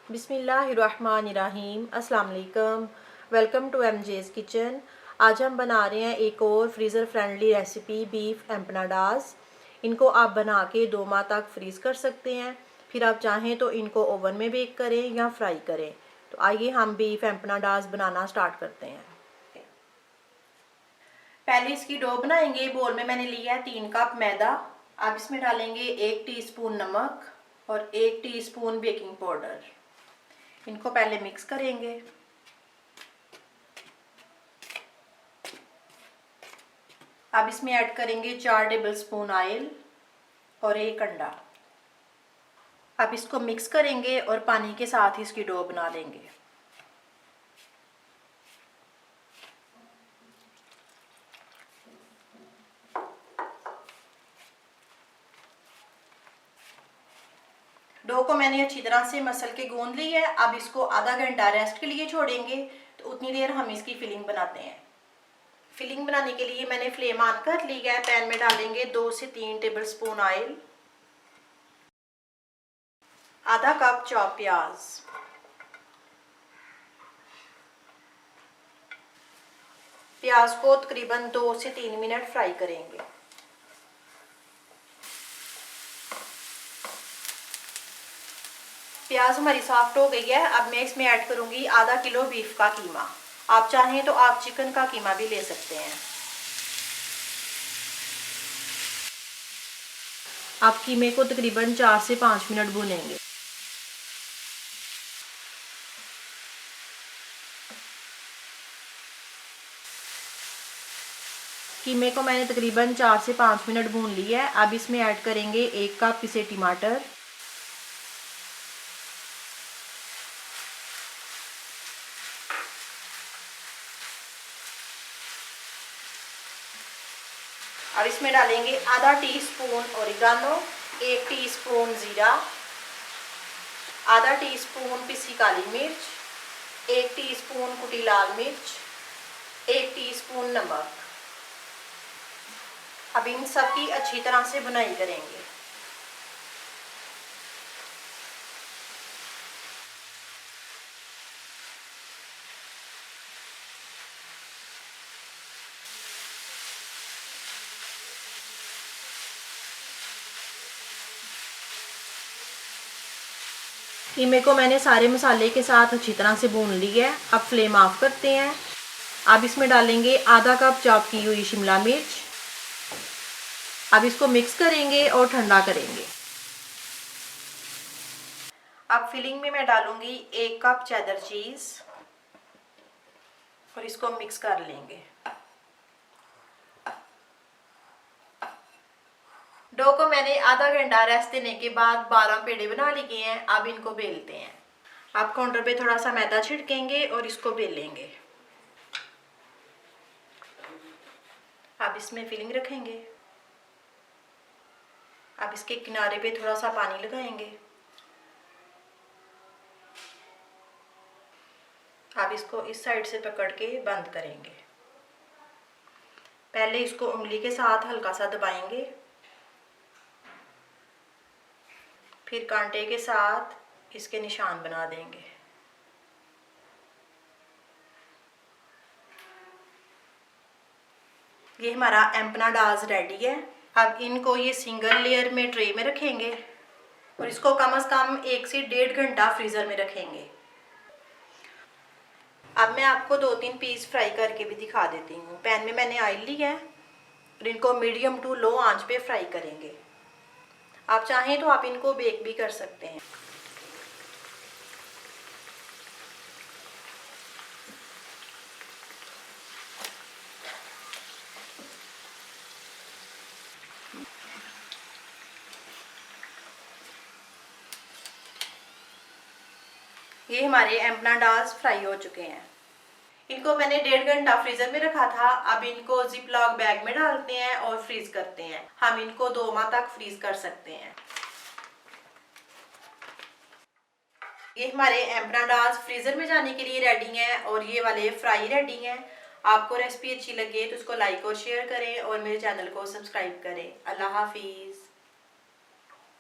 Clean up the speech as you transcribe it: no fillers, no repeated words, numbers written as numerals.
बिस्मिल्लाहिर्रहमानिर्रहीम। अस्सलाम वालेकुम। Welcome to MJ's kitchen. आज हम बना रहे हैं एक और freezer friendly recipe beef empanadas. इनको आप बना के 2 माह तक फ्रीज़ कर सकते हैं। फिर आप चाहें तो इनको ओवन में बेक करें या फ्राई करें। तो आइए हम बीफ एम्पनाडास बनाना स्टार्ट करते हैं। पहले इसकी डो बनाएंगे। बोल में मैंने लिया है 3 कप मैदा। आप इसमें डालेंगे 1 टीस्पून नमक और 1 टीस्पून बेकिंग पाउडर। इनको पहले मिक्स करेंगे। अब इसमें ऐड करेंगे 4 टेबलस्पून ऑयल और 1 अंडा। अब इसको मिक्स करेंगे और पानी के साथ ही इसकी डो बना लेंगे। डो को मैंने अच्छी तरह से मसल के गूंद ली है। अब इसको आधा घंटा रेस्ट के लिए छोड़ेंगे। तो उतनी देर हम इसकी फिलिंग बनाते हैं। फिलिंग बनाने के लिए मैंने फ्लेम ऑन कर ली है। पैन में डालेंगे 2 से 3 टेबलस्पून ऑयल, आधा कप चॉप प्याज, प्याज को तकरीबन 2 से 3 मिनट फ्राई करेंगे। प्याज हमारी सॉफ्ट हो गई है। अब मैं इसमें ऐड करूंगी आधा किलो बीफ का कीमा। आप चाहें तो आप चिकन का कीमा भी ले सकते हैं। आप कीमे को तकरीबन 4 से 5 मिनट भूनेंगे। कीमे को मैंने तकरीबन 4 से 5 मिनट भून ली है। अब इसमें ऐड करेंगे 1 कप पिसे टमाटर, और इसमें डालेंगे आधा टीस्पून ओरिगानो, 1 टीस्पून जीरा, आधा टीस्पून पिसी काली मिर्च, 1 टीस्पून कुटी लाल मिर्च, 1 टीस्पून नमक। अब इन सब की अच्छी तरह से भुनाई करेंगे। कीमे को मैंने सारे मसाले के साथ अच्छी तरह से भून लिया है। अब फ्लेम ऑफ करते हैं। अब इसमें डालेंगे आधा कप चॉप की हुई शिमला मिर्च। अब इसको मिक्स करेंगे और ठंडा करेंगे। अब फिलिंग में मैं डालूंगी 1 कप चेडर चीज और इसको मिक्स कर लेंगे। डो को मैंने आधा घंटा रेस्ट देने के बाद 12 पेड़े बना लिए हैं। अब इनको बेलते हैं। आप काउंटर पे थोड़ा सा मैदा छिड़केंगे और इसको बेलेंगे। अब इसमें फिलिंग रखेंगे। अब इसके किनारे पे थोड़ा सा पानी लगाएंगे। अब इसको इस साइड से पकड़ के बंद करेंगे। पहले इसको उंगली के साथ हल्का सा दबाएंगे, फिर कांटे के साथ इसके निशान बना देंगे। ये हमारा एम्पनाडास रेडी है। अब इनको ये सिंगल लेयर में ट्रे में रखेंगे और इसको कम से कम 1 से 1.5 घंटा फ्रीज़र में रखेंगे। अब मैं आपको 2-3 पीस फ्राई करके भी दिखा देती हूँ। पैन में मैंने ऑयल लिया है और इनको मीडियम टू लो आंच पे फ्राई करेंगे। आप चाहें तो आप इनको बेक भी कर सकते हैं। ये हमारे एम्पनाडास फ्राई हो चुके हैं। इनको मैंने 1.5 घंटा फ्रीजर में रखा था। अब इनको जिप लॉक बैग में डालते हैं और फ्रीज करते हैं। हम इनको 2 माह तक फ्रीज कर सकते हैं। ये हमारे एम्पनाडास फ्रीजर में जाने के लिए रेडी हैं और ये वाले फ्राई रेडी हैं। आपको रेसिपी अच्छी लगे तो उसको लाइक और शेयर करें और मेरे चैनल को सब्सक्राइब करें। अल्लाह हाफिज।